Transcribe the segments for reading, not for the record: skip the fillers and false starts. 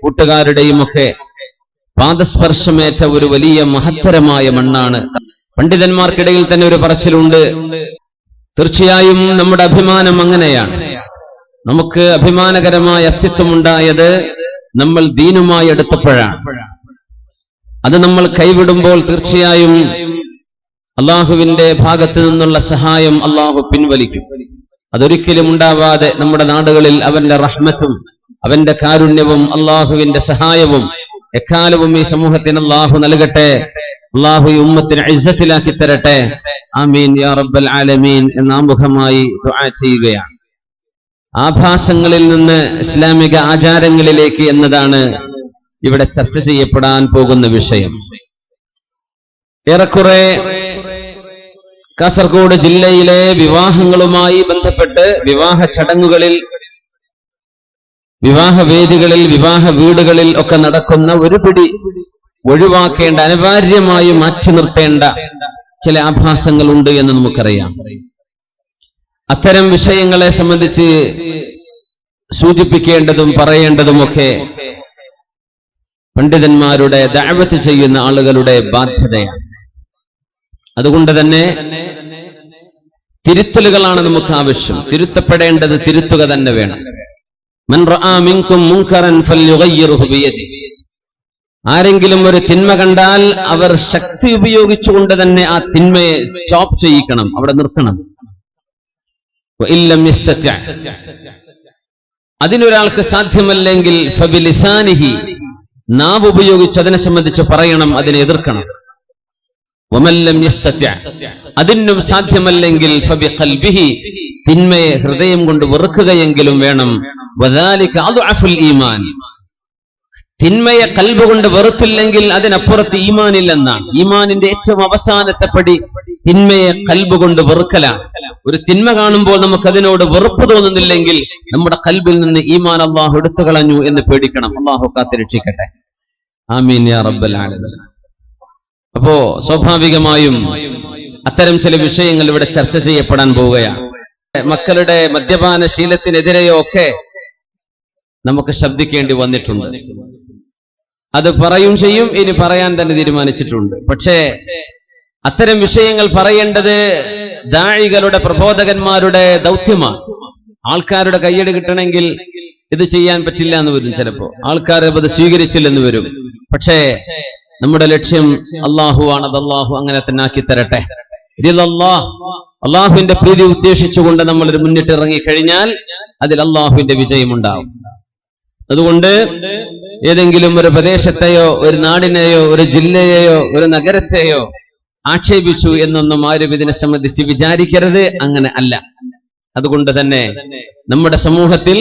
കൂട്ടുകാരുടെയും ഒക്കെ പാദസ്പർശമേറ്റ ഒരു വലിയ മഹത്തരമായ മണ്ണാണ്. പണ്ഡിതന്മാർക്കിടയിൽ തന്നെ ഒരു പറച്ചിലുണ്ട്, തീർച്ചയായും നമ്മുടെ അഭിമാനം അങ്ങനെയാണ്. നമുക്ക് അഭിമാനകരമായ അസ്തിത്വമുണ്ടായത് നമ്മൾ ദീനുമായി എടുത്തപ്പോഴാണ്. അത് നമ്മൾ കൈവിടുമ്പോൾ തീർച്ചയായും അള്ളാഹുവിന്റെ ഭാഗത്തു നിന്നുള്ള സഹായം അള്ളാഹു പിൻവലിക്കും. അതൊരിക്കലും ഉണ്ടാവാതെ നമ്മുടെ നാടുകളിൽ അവന്റെ റഹ്മത്തും അവന്റെ കാരുണ്യവും അള്ളാഹുവിന്റെ സഹായവും എക്കാലവും ഈ സമൂഹത്തിന് അള്ളാഹു നൽകട്ടെ. അള്ളാഹു ഈ ഉമ്മത്തിനെ ഇസ്സത്തിലാക്കി തരട്ടെ. ആമീൻ യാ റബ്ബൽ ആലമീൻ എന്ന ആമുഖമായി ദുആ ചെയ്യുകയാണ്. ആഭാസങ്ങളിൽ നിന്ന് ഇസ്ലാമിക ആചാരങ്ങളിലേക്ക് എന്നതാണ് ഇവിടെ ചർച്ച ചെയ്യപ്പെടാൻ പോകുന്ന വിഷയം. ഏറെക്കുറെ കാസർഗോഡ് ജില്ലയിലെ വിവാഹങ്ങളുമായി ബന്ധപ്പെട്ട് വിവാഹ ചടങ്ങുകളിൽ, വിവാഹവേദികളിൽ, വിവാഹ വീടുകളിൽ ഒക്കെ നടക്കുന്ന ഒരു പിടി ഒഴിവാക്കേണ്ട, അനിവാര്യമായി മാറ്റി നിർത്തേണ്ട ചില ആഭാസങ്ങളുണ്ട് എന്ന് നമുക്കറിയാം. അത്തരം വിഷയങ്ങളെ സംബന്ധിച്ച് സൂചിപ്പിക്കേണ്ടതും പറയേണ്ടതുമൊക്കെ പണ്ഡിതന്മാരുടെ ദഅവത്ത് ചെയ്യുന്ന ആളുകളുടെ ബാധ്യതയാണ്. അതുകൊണ്ട് തന്നെ തിരുത്തലുകളാണ് നമുക്ക് ആവശ്യം. തിരുത്തപ്പെടേണ്ടത് തിരുത്തുക തന്നെ വേണം. മൻ റആ മിൻകും മുൻകറൻ ഫൽയുഗയ്യിറുഹു ബിയദിഹി. ആരെങ്കിലും ഒരു തിന്മ കണ്ടാൽ അവർ ശക്തി ഉപയോഗിച്ചുകൊണ്ട് തന്നെ ആ തിന്മയെ സ്റ്റോപ്പ് ചെയ്യിക്കണം, അവിടെ നിർത്തണം. വഇല്ലം യസ്തതി', അതിനൊരാൾക്ക് സാധ്യമല്ലെങ്കിൽ ഫബിലിസാനിഹി, നാവ് ഉപയോഗിച്ച് അതിനെ സംബന്ധിച്ച് പറയണം, അതിനെ എതിർക്കണം. വമല്ലം യസ്തതി', അതിനും സാധ്യമല്ലെങ്കിൽ ഫബിഖൽബിഹി, തിന്മയെ ഹൃദയം കൊണ്ട് വെറുക്കുകയെങ്കിലും വേണം. വദാലിക അദ്അഫുൽ ഈമാൻ, തിന്മയെ കൽബ് കൊണ്ട് വെറുത്തില്ലെങ്കിൽ അതിനപ്പുറത്ത് ഈമാനില്ലെന്നാണ്. ഈമാനിന്റെ ഏറ്റവും അവസാനത്തെ പടി തിന്മയെ കൽബ് കൊണ്ട് വെറുക്കലാണ്. ഒരു തിന്മ കാണുമ്പോൾ നമുക്ക് അതിനോട് വെറുപ്പ് തോന്നുന്നില്ലെങ്കിൽ നമ്മുടെ കൽബിൽ നിന്ന് ഈമാൻ അള്ളാഹു എടുത്തു കളഞ്ഞു എന്ന് പേടിക്കണം. അള്ളാഹു കാത്തുരക്ഷിക്കട്ടെ. ആമീൻ യാ റബ്ബൽ ആലമീൻ. അപ്പോ സ്വാഭാവികമായും അത്തരം ചില വിഷയങ്ങൾ ഇവിടെ ചർച്ച ചെയ്യപ്പെടാൻ പോവുകയാണ്. മക്കളുടെ മദ്യപാന ശീലത്തിനെതിരെയോ ഒക്കെ നമുക്ക് ശബ്ദിക്കേണ്ടി വന്നിട്ടുണ്ട്. അത് പറയും ചെയ്യും, ഇനി പറയാൻ തന്നെ തീരുമാനിച്ചിട്ടുണ്ട്. പക്ഷേ അത്തരം വിഷയങ്ങൾ പറയേണ്ടത് ദാഇകളുടെ, പ്രബോധകന്മാരുടെ ദൗത്യമാണ്. ആൾക്കാരുടെ കയ്യടി കിട്ടണമെങ്കിൽ ഇത് ചെയ്യാൻ പറ്റില്ല എന്ന് വരും. ചിലപ്പോ ആൾക്കാർ അത് സ്വീകരിച്ചില്ലെന്ന് വരും. പക്ഷേ നമ്മുടെ ലക്ഷ്യം അള്ളാഹുവാണ്. അത് അള്ളാഹു അങ്ങനെ തന്നെ ആക്കി തരട്ടെ. അള്ളാഹുവിന്റെ പ്രീതി ഉദ്ദേശിച്ചുകൊണ്ട് നമ്മൾ മുന്നിട്ട് ഇറങ്ങിക്കഴിഞ്ഞാൽ അതിൽ അള്ളാഹുവിന്റെ വിജയമുണ്ടാവും. അതുകൊണ്ട് ഏതെങ്കിലും ഒരു പ്രദേശത്തെയോ ഒരു നാടിനെയോ ഒരു ജില്ലയെയോ ഒരു നഗരത്തെയോ ആക്ഷേപിച്ചു എന്നൊന്നും ആരും ഇതിനെ സംബന്ധിച്ച് വിചാരിക്കരുത്. അങ്ങനെ അല്ല. അതുകൊണ്ട് തന്നെ നമ്മുടെ സമൂഹത്തിൽ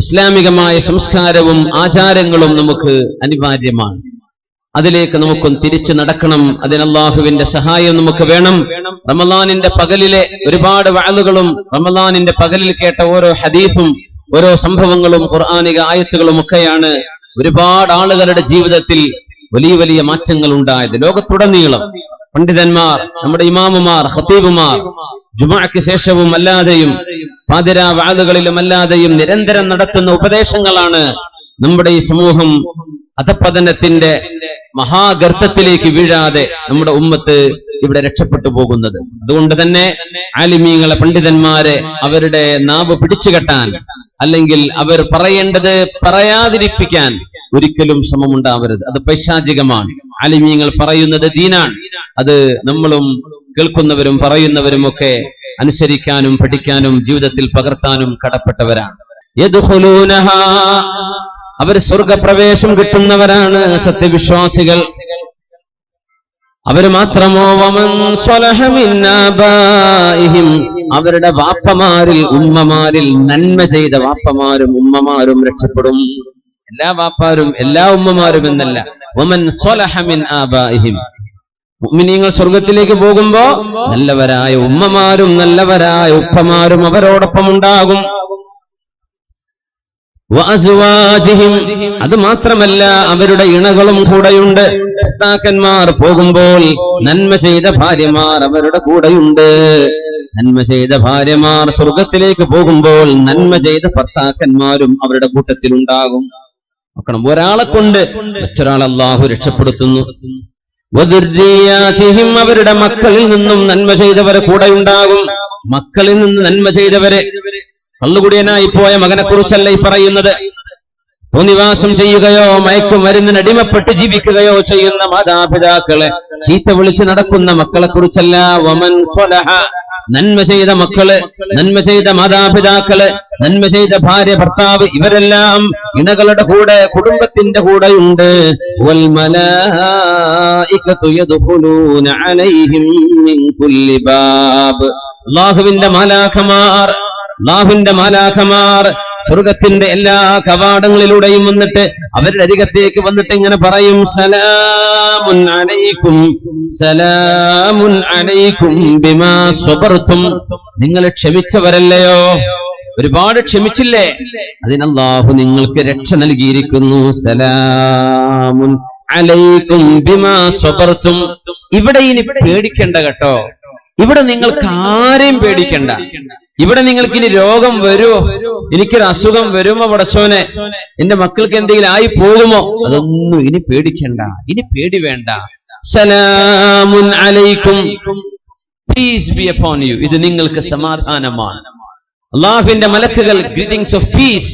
ഇസ്ലാമികമായ സംസ്കാരവും ആചാരങ്ങളും നമുക്ക് അനിവാര്യമാണ്. അതിലേക്ക് നമുക്കൊന്ന് തിരിച്ചു നടക്കണം. അതിന് അല്ലാഹുവിന്റെ സഹായം നമുക്ക് വേണം. റമളാനിന്റെ പകലിലെ ഒരുപാട് വഅലുകളും റമളാനിന്റെ പകലിൽ കേട്ട ഓരോ ഹദീസും ഓരോ സംഭവങ്ങളും ഖുർആനിക ആയത്തുകളും ഒക്കെയാണ് ഒരുപാട് ആളുകളുടെ ജീവിതത്തിൽ വലിയ വലിയ മാറ്റങ്ങൾ ഉണ്ടായത്. ലോകത്തുടനീളം പണ്ഡിതന്മാർ, നമ്മുടെ ഇമാമുമാർ, ഖതീബുമാർ ജുമുഅക്ക് ശേഷവും അല്ലാതെയും പാതിരാ വഅലുകളിലും അല്ലാതെയും നിരന്തരം നടത്തുന്ന ഉപദേശങ്ങളാണ് നമ്മുടെ ഈ സമൂഹം അധപതനത്തിന്റെ മഹാഗർത്തത്തിലേക്ക് വീഴാതെ നമ്മുടെ ഉമ്മത്ത് ഇവിടെ രക്ഷപ്പെട്ടു പോകുന്നത്. അതുകൊണ്ട് തന്നെ ആലിമീങ്ങളെ, പണ്ഡിതന്മാരെ അവരുടെ നാവ് പിടിച്ചുകെട്ടാൻ, അല്ലെങ്കിൽ അവർ പറയേണ്ടത് പറയാതിരിപ്പിക്കാൻ ഒരിക്കലും ശ്രമമുണ്ടാവരുത്. അത് പൈശാചികമാണ്. ആലിമീങ്ങൾ പറയുന്നത് ദീനാണ്. അത് നമ്മളും കേൾക്കുന്നവരും പറയുന്നവരും ഒക്കെ അനുസരിക്കാനും പഠിക്കാനും ജീവിതത്തിൽ പകർത്താനും കടപ്പെട്ടവരാണ്. യദ്ഖുലൂനഹാ, അവർ സ്വർഗപ്രവേശം കിട്ടുന്നവരാണ് സത്യവിശ്വാസികൾ. അവർ മാത്രമോ വമൻ സ്വലഹ മിൻ ആബാഇഹിം, അവരുടെ വാപ്പമാരിൽ ഉമ്മമാരിൽ നന്മ ചെയ്ത വാപ്പമാരും ഉമ്മമാരും രക്ഷപ്പെടും. എല്ലാ വാപ്പാരും എല്ലാ ഉമ്മമാരും എന്നല്ല, വമൻ സ്വലഹ മിൻ ആബാഇഹിം. മുഅ്മിനീങ്ങൾ സ്വർഗത്തിലേക്ക് പോകുമ്പോ നല്ലവരായ ഉമ്മമാരും നല്ലവരായ ഉപ്പമാരും അവരോടൊപ്പം ഉണ്ടാകും. വഅസ്വാജിഹിം, അത് മാത്രമല്ല അവരുടെ ഇണകളും കൂടെയുണ്ട്. ഭർത്താക്കന്മാർ പോകുമ്പോൾ നന്മ ചെയ്ത ഭാര്യമാർ അവരുടെ കൂടെയുണ്ട്. നന്മ ചെയ്ത ഭാര്യമാർ സ്വർഗത്തിലേക്ക് പോകുമ്പോൾ നന്മ ചെയ്ത ഭർത്താക്കന്മാരും അവരുടെ കൂട്ടത്തിലുണ്ടാകും. നോക്കണം, ഒരാളെ കൊണ്ട് മറ്റൊരാളെ അല്ലാഹു രക്ഷപ്പെടുത്തുന്നു. വദുർരിയാതിഹിം, അവരുടെ മക്കളിൽ നിന്നും നന്മ ചെയ്തവരെ കൂടെ ഉണ്ടാകും. മക്കളിൽ നിന്ന് നന്മ ചെയ്തവരെ, കള്ളുകുടിയനായി പോയ മകനെ കുറിച്ചല്ല ഈ പറയുന്നത്. തോന്നിവാസം ചെയ്യുകയോ മയക്കുമരുന്നിന് അടിമപ്പെട്ട് ജീവിക്കുകയോ ചെയ്യുന്ന മാതാപിതാക്കളെ ചീത്ത വിളിച്ച് നടക്കുന്ന മക്കളെ കുറിച്ചല്ല. വമൻ സ്വലഹ, നന്മ ചെയ്ത മക്കള്, നന്മ ചെയ്ത മാതാപിതാക്കള്, നന്മ ചെയ്ത ഭാര്യ ഭർത്താവ്, ഇവരെല്ലാം ഇണകളുടെ കൂടെ, കുടുംബത്തിന്റെ കൂടെയുണ്ട്. വൽ മലായികതു യദ്ഖുലൂന അലൈഹിം മിൻ കുല്ലി ബാബ്, അല്ലാഹുവിന്റെ മാലാഖമാർ സ്വർഗത്തിന്റെ എല്ലാ കവാടങ്ങളിലൂടെയും വന്നിട്ട് അവരുടെ അരികത്തേക്ക് വന്നിട്ട് ഇങ്ങനെ പറയും, സലാമുൻ അലൈക്കും, സലാമുൻ അലൈക്കും ബിമാ സ്വബർതും, നിങ്ങൾ ക്ഷമിച്ചവരല്ലയോ, ഒരുപാട് ക്ഷമിച്ചില്ലേ, അതിന് അല്ലാഹു നിങ്ങൾക്ക് രക്ഷ നൽകിയിരിക്കുന്നു. സലാമുൻ അലൈക്കും ബിമാ സ്വബർതും. ഇവിടെ ഇനി പേടിക്കണ്ട കേട്ടോ, ഇവിടെ നിങ്ങൾക്ക് ആരെയും പേടിക്കണ്ട. ഇവിടെ നിങ്ങൾക്ക് ഇനി രോഗം വരുമോ, എനിക്കൊരു അസുഖം വരുമോ, പടച്ചോനെ എന്റെ മക്കൾക്ക് എന്തെങ്കിലും ആയി പോകുമോ, അതൊന്നും ഇനി പേടിക്കണ്ട, ഇനി പേടി വേണ്ട. സലാമുൻ അലൈക്കും, പീസ് ബി അപ്പോൺ യു, ഇത് നിങ്ങൾക്ക് സമാധാനമാണ്. അല്ലാഹുവിന്റെ മലക്കുകൾ ഗ്രീറ്റിംഗ്സ് ഓഫ് പീസ്,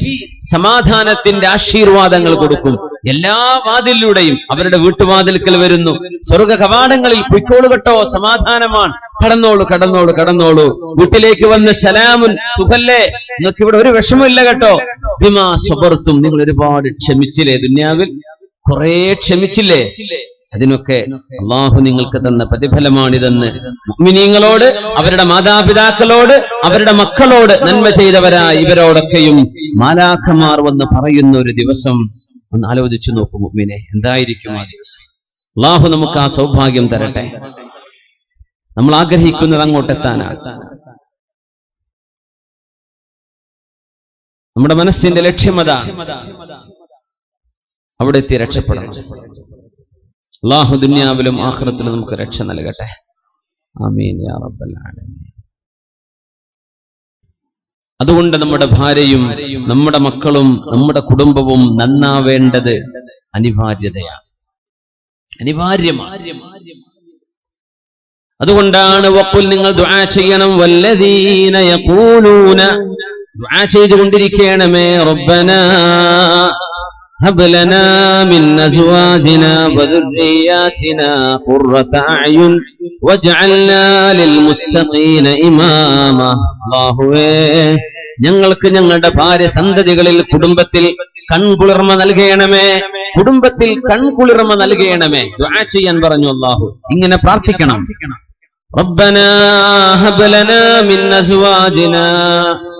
സമാധാനത്തിന്റെ ആശീർവാദങ്ങൾ കൊടുക്കും. എല്ലാ വാതിലിലൂടെയും അവരുടെ വീട്ടുവാതിൽക്കൽ വരുന്നു. സ്വർഗ കവാടങ്ങളിൽ പൊയ്ക്കോളൂ കേട്ടോ, സമാധാനമാണ്, കടന്നോളൂ കടന്നോളൂ കടന്നോളൂ. വീട്ടിലേക്ക് വന്ന് സലാമുൻ, സുഖല്ലേ, നിങ്ങൾക്ക് ഇവിടെ ഒരു വിഷമമില്ല കേട്ടോ. ബിമാ സ്വബർതും, നിങ്ങൾ ഒരുപാട് ക്ഷമിച്ചില്ലേ, ദുനിയാവിൽ കുറെ ക്ഷമിച്ചില്ലേ, അതിനൊക്കെ അല്ലാഹു നിങ്ങൾക്ക് തന്ന പ്രതിഫലമാണിതെന്ന് മുഅ്മിനീങ്ങളോട്, അവരുടെ മാതാപിതാക്കളോട്, അവരുടെ മക്കളോട്, നന്മ ചെയ്തവരായ ഇവരോടൊക്കെയും മാലാഖമാർ വന്ന് പറയുന്ന ഒരു ദിവസം ഒന്ന് ആലോചിച്ചു നോക്കൂ മുഅ്മിനെ, എന്തായിരിക്കും ആ ദിവസം? അല്ലാഹു നമുക്ക് ആ സൗഭാഗ്യം തരട്ടെ. നമ്മൾ ആഗ്രഹിക്കുന്നത് അങ്ങോട്ടെത്താനാണ്. നമ്മുടെ മനസ്സിന്റെ ലക്ഷ്യമതാണ്, അവിടെ എത്തി രക്ഷപ്പെടണം. അല്ലാഹു ദുനിയാവിലും ആഖിറത്തിലും നമുക്ക് രക്ഷ നൽകട്ടെ. ആമീൻ യാ റബ്ബൽ ആലമീൻ. അതുകൊണ്ട് നമ്മുടെ ഭാര്യയും നമ്മുടെ മക്കളും നമ്മുടെ കുടുംബവും നന്നാവേണ്ടത് അനിവാര്യതയാണ്, അനിവാര്യമാണ്. അതുകൊണ്ടാണ് വഖുൽ, നിങ്ങൾ ദുആ ചെയ്യണം, വല്ലദീന യഖൂലൂന, ദുആ ചെയ്തുകൊണ്ടിരിക്കണമേ, റബ്ബനാ هب لنا من أزواجنا وذرياتنا قرة أعين واجعلنا للمتقين إماما. അല്ലാഹുവേ, ഞങ്ങൾക്ക് ഞങ്ങളുടെ ഭാര്യ സന്തതികളിൽ, കുടുംബത്തിൽ കൺകുളിർമ നൽകണമേ, കുടുംബത്തിൽ കൺകുളിർമ നൽകണമേ. ദുആ ചെയ്യാൻ പറഞ്ഞു അല്ലാഹു, ഇങ്ങനെ പ്രാർത്ഥിക്കണം. ربنا هب لنا من أزواجنا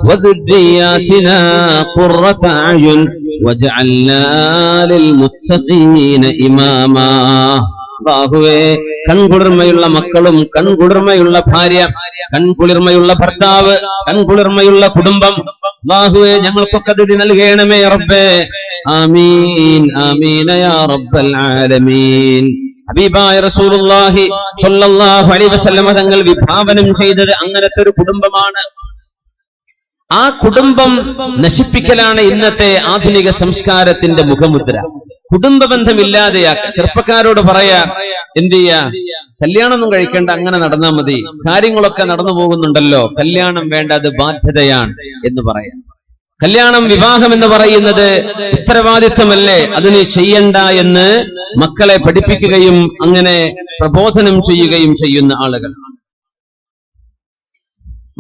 وذرياتنا قرة أعين وجعلنا للمتقين إماما. അല്ലാഹുവേ, കൺകുളിർമയുള്ള മക്കളും, കൺകുളിർമയുള്ള ഭാര്യ, കൺകുളിർമയുള്ള ഭർത്താവ്, കൺകുളിർമയുള്ള കുടുംബം, അല്ലാഹുവേ ഞങ്ങൾക്കൊക്കെ ഇത് നൽകണമേ റബ്ബേ. ആമീൻ ആമീൻ യാ റബ്ബൽ ആലമീൻ. ഹബീബായ റസൂലുള്ളാഹി സ്വല്ലല്ലാഹു അലൈഹി വസല്ലം തങ്ങൾ വിഭാവനം ചെയ്തത് അങ്ങനത്തെ ഒരു കുടുംബമാണ്. ആ കുടുംബം നശിപ്പിക്കലാണ് ഇന്നത്തെ ആധുനിക സംസ്കാരത്തിന്റെ മുഖമുദ്ര. കുടുംബ ബന്ധമില്ലാതെയാക്ക. ചെറുപ്പക്കാരോട് പറയാ, എന്ത് ചെയ്യാ, കല്യാണമൊന്നും കഴിക്കേണ്ട, അങ്ങനെ നടന്നാൽ മതി, കാര്യങ്ങളൊക്കെ നടന്നു പോകുന്നുണ്ടല്ലോ, കല്യാണം വേണ്ട, അത് ബാധ്യതയാണ് എന്ന് പറയാം. കല്യാണം, വിവാഹം എന്ന് പറയുന്നത് ഉത്തരവാദിത്വമല്ലേ, അത് നീ ചെയ്യണ്ട എന്ന് മക്കളെ പഠിപ്പിക്കുകയും അങ്ങനെ പ്രബോധനം ചെയ്യുകയും ചെയ്യുന്ന ആളുകൾ.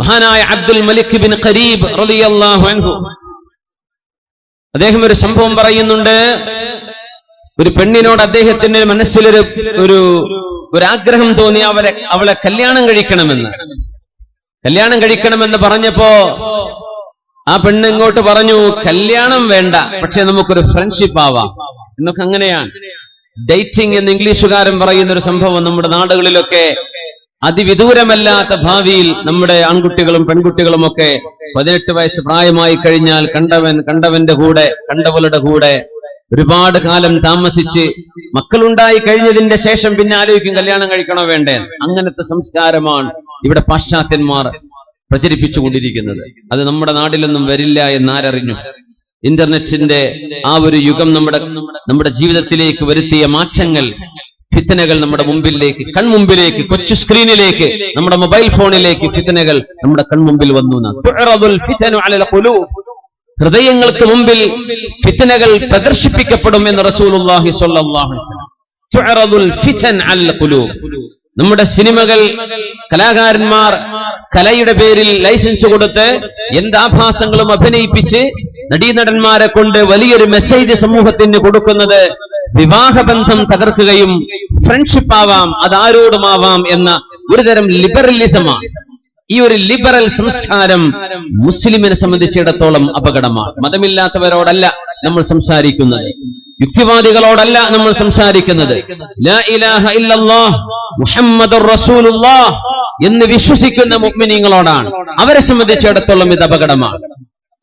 മഹാനായ അബ്ദുൽ മലിക് ബിൻ ഖരീബ് റളിയല്ലാഹു അൻഹു, അദ്ദേഹം ഒരു സംഭവം പറയുന്നുണ്ട്. ഒരു പെണ്ണിനോട് അദ്ദേഹത്തിന്റെ മനസ്സിലൊരു ഒരു ആഗ്രഹം തോന്നി, അവളെ കല്യാണം കഴിക്കണമെന്ന് പറഞ്ഞപ്പോ ആ പെണ്ണ് ഇങ്ങോട്ട് പറഞ്ഞു, കല്യാണം വേണ്ട, പക്ഷെ നമുക്കൊരു ഫ്രണ്ട്ഷിപ്പ് ആവാം എന്നൊക്കെ. അങ്ങനെയാണ് ഡേറ്റിംഗ് എന്ന് ഇംഗ്ലീഷുകാരൻ പറയുന്ന ഒരു സംഭവം നമ്മുടെ നാടുകളിലൊക്കെ അതിവിദൂരമല്ലാത്ത ഭാവിയിൽ നമ്മുടെ ആൺകുട്ടികളും പെൺകുട്ടികളും ഒക്കെ 18 വയസ്സ് പ്രായമായി കഴിഞ്ഞാൽ കണ്ടവന്റെ കൂടെ, കണ്ടവളുടെ കൂടെ ഒരുപാട് കാലം താമസിച്ച് മക്കളുണ്ടായി കഴിഞ്ഞതിന്റെ ശേഷം പിന്നെ ആലോചിക്കും കല്യാണം കഴിക്കണോ വേണ്ടേ. അങ്ങനത്തെ സംസ്കാരമാണ് ഇവിടെ പാശ്ചാത്യന്മാർ പ്രചരിപ്പിച്ചുകൊണ്ടിരിക്കുന്നത്. അത് നമ്മുടെ നാട്ടിലൊന്നും വരില്ല എന്നാരറിഞ്ഞു. ഇന്റർനെറ്റിന്റെ ആ ഒരു യുഗം നമ്മുടെ ജീവിതത്തിലേക്ക് വരുത്തിയ മാറ്റങ്ങൾ, ഫിത്നകൾ നമ്മുടെ മുമ്പിലേക്ക്, കൺമുമ്പിലേക്ക്, കൊച്ചു സ്ക്രീനിലേക്ക്, നമ്മുടെ മൊബൈൽ ഫോണിലേക്ക് ഫിത്നകൾ നമ്മുടെ കൺമുമ്പിൽ വന്നു. ഹൃദയങ്ങൾക്ക് മുമ്പിൽ ഫിത്നകൾ പ്രദർശിപ്പിക്കപ്പെടും എന്ന് റസൂലുള്ളാഹി സ്വല്ലല്ലാഹു അലൈഹി വസല്ലം. തുഅറദുൽ ഫിതൻ അലൽ ഖുലൂബ്. നമ്മുടെ സിനിമകൾ, കലാകാരന്മാർ കലയുടെ പേരിൽ ലൈസൻസ് കൊടുത്ത് എന്താഭാസങ്ങളും അഭിനയിപ്പിച്ച് നടീനടന്മാരെ കൊണ്ട് വലിയൊരു മെസ്സേജ് സമൂഹത്തിന് കൊടുക്കുന്നത് വിവാഹബന്ധം തകർക്കുകയും ഫ്രണ്ട്ഷിപ്പ് ആവാം, അതാരോടുമാവാം എന്ന ഒരുതരം ലിബറലിസമാണ്. ഈ ഒരു ലിബറൽ സംസ്കാരം മുസ്ലിമിനെ സംബന്ധിച്ചിടത്തോളം അപകടമാണ്. മതമില്ലാത്തവരോടല്ല നമ്മൾ സംസാരിക്കുന്നത്, യുക്തിവാദികളോടല്ല നമ്മൾ സംസാരിക്കുന്നത്. ലാ ഇലാഹ ഇല്ലല്ലാഹ് മുഹമ്മദുർ റസൂലുള്ളാഹ് എന്ന് വിശ്വസിക്കുന്ന മുഅ്മിനീങ്ങളോടാണ്. അവരെ സംബന്ധിച്ചിടത്തോളം ഇത് അപകടമാണ്.